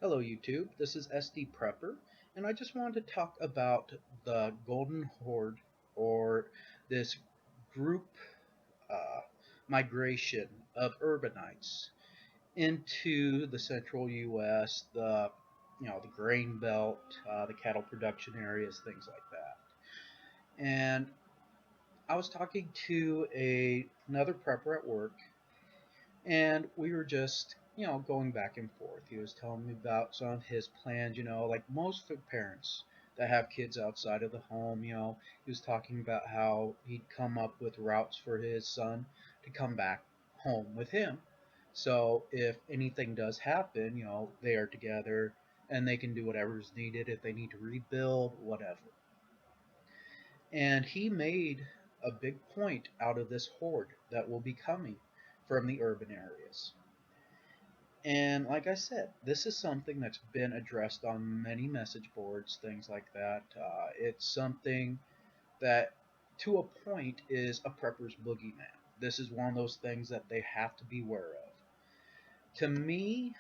Hello YouTube, this is SD Prepper, and I just wanted to talk about the Golden Horde, or this group uh, migration of urbanites into the central U.S., the grain belt, the cattle production areas, things like that. And I was talking to another prepper at work, and we were just going back and forth. He was telling me about some of his plans, like most parents that have kids outside of the home. He was talking about how he'd come up with routes for his son to come back home with him, so if anything does happen, they are together and they can do whatever is needed if they need to rebuild, whatever. And he made a big point out of this horde that will be coming from the urban areas. And like I said, this is something that's been addressed on many message boards, things like that. It's something that, to a point, is a prepper's boogeyman. This is one of those things that they have to be aware of. To me,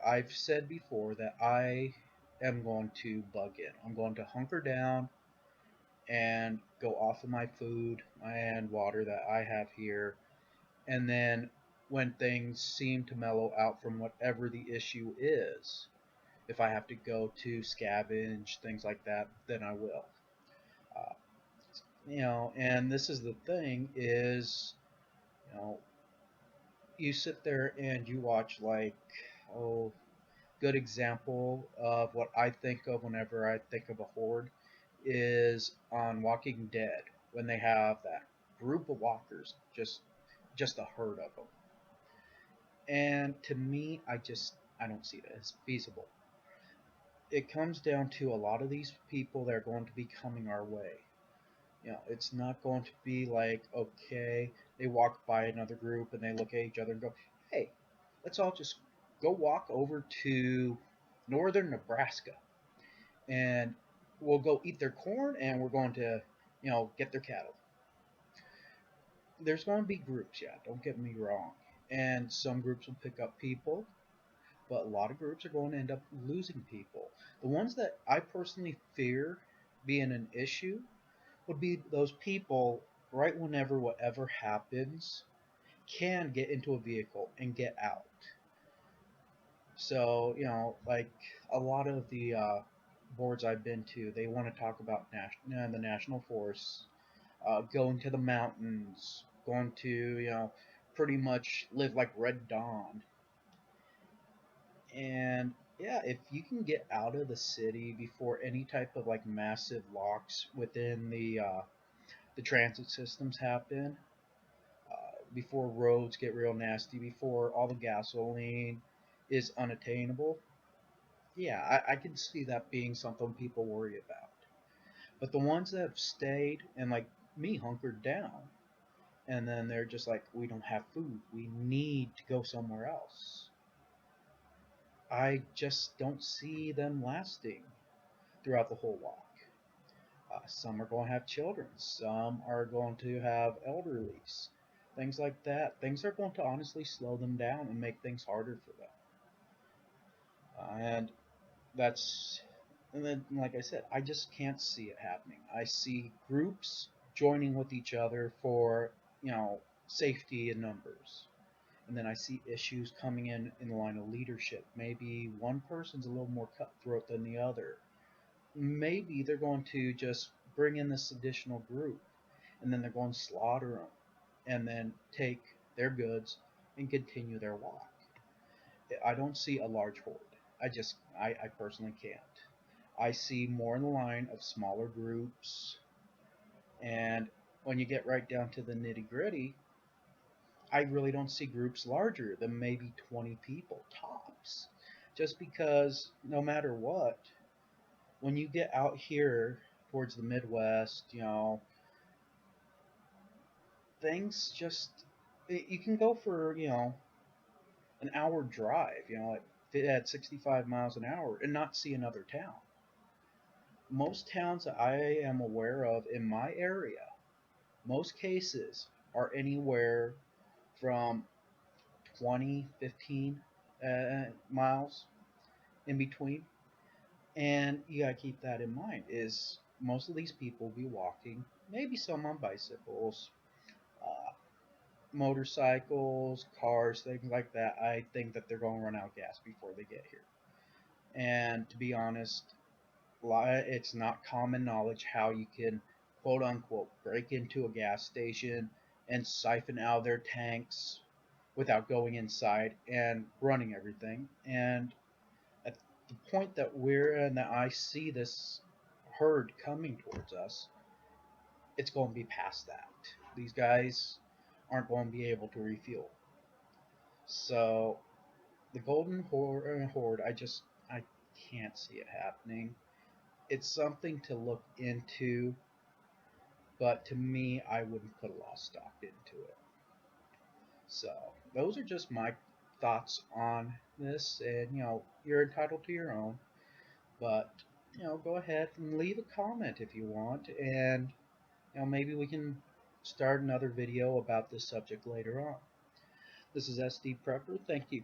I've said before that I am going to bug in. I'm going to hunker down and go off of my food and water that I have here, and then when things seem to mellow out from whatever the issue is, if I have to go to scavenge, things like that, then I will. Uh, and this is the thing is, you know, you sit there and you watch like, oh, good example of what I think of whenever I think of a horde is on Walking Dead when they have that group of walkers, just a herd of them. And to me, I don't see it as feasible. It comes down to a lot of these people that are going to be coming our way. It's not going to be like, okay, they walk by another group and they look at each other and go, hey, let's all just go walk over to northern Nebraska and we'll go eat their corn and we're going to, get their cattle. There's going to be groups, yeah, don't get me wrong. And some groups will pick up people, but a lot of groups are going to end up losing people. The ones that I personally fear being an issue would be those people right whenever whatever happens can get into a vehicle and get out. So, like a lot of the boards I've been to, they want to talk about the national forests, going to the mountains, going to, pretty much live like Red Dawn. And yeah, if you can get out of the city before any type of like massive locks within the transit systems happen, before roads get real nasty, before all the gasoline is unattainable, yeah, I can see that being something people worry about. But the ones that have stayed and like me hunkered down, and then they're just like, we don't have food, we need to go somewhere else. I just don't see them lasting throughout the whole walk. Some are going to have children, some are going to have elderlies, things like that. Things are going to honestly slow them down and make things harder for them. And that's, and then, like I said, I just can't see it happening. I see groups joining with each other for, safety in numbers. And then I see issues coming in the line of leadership. Maybe one person's a little more cutthroat than the other. Maybe they're going to just bring in this additional group and then they're going to slaughter them and then take their goods and continue their walk. I don't see a large horde. I personally can't. I see more in the line of smaller groups, and when you get right down to the nitty gritty, I really don't see groups larger than maybe 20 people tops. Just because no matter what, when you get out here towards the Midwest, things just, you can go for, an hour drive, at 65 miles an hour and not see another town. Most towns that I am aware of in my area, most cases are anywhere from 20, 15 miles. in between. And you gotta keep that in mind. Is most of these people will be walking, maybe some on bicycles, uh, motorcycles, cars, things like that. I think that they're going to run out of gas before they get here. And to be honest, it's not common knowledge how you can quote unquote break into a gas station and siphon out their tanks without going inside and running everything. And at the point that we're in, that I see this herd coming towards us, it's going to be past that. These guys aren't going to be able to refuel. So the Horde, I can't see it happening. It's something to look into, but to me, I wouldn't put a lot of stock into it. So those are just my thoughts on this, and you're entitled to your own. But go ahead and leave a comment if you want, and maybe we can start another video about this subject later on. This is SD Prepper. Thank you.